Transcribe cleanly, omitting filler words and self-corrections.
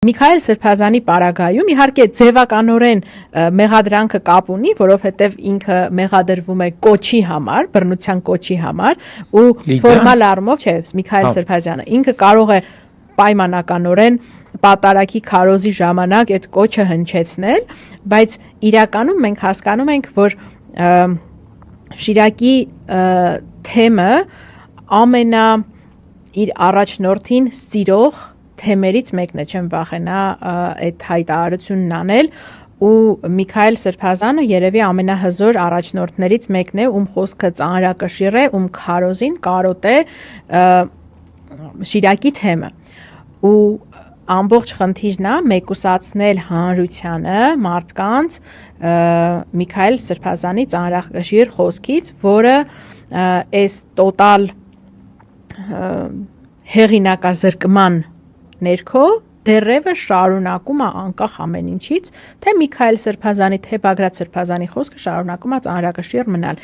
Միքայել Սրբազանի պարագայում իհարկե ձևականորեն մեղադրանքը կապ ունի, որովհետև ինքը մեղադրվում է կոչի համար, բռնության կոչի համար ու ֆորմալ առումով չէ, Միքայել Սրբազյանը ինքը կարող է պայմանականորեն պատարագի քարոզի ժամանակ այդ կոչը հնչեցնել, բայց իրականում մենք հասկանում ենք, որ Շիրակի թեմը ամենա իր առաջնորդին սիրող թեմերից մեկն է, չեմ վախենա այդ հայտարարությունն անել ու Միքայել Սրբազանը երևի ամենահզոր առաջնորդներից մեկն է, ում խոսքը ծանրակշիռ է, ում քարոզին կարոտ է Շիրակի թեմը ու ամբողջ խնդիրն է մեկուսացնել հանրությանը, մարդկանց Միքայել Սրբազանի ծանրակշիռ խոսքից, որը այս տոտալ հեղինակազրկման ներքո դեռևս շարունակում է անկախ ամեն ինչից, թե Միքայել Սրբազանի, թե Բագրատ Սրբազանի խոսքը շարունակում է ծանրակշիռ մնալ։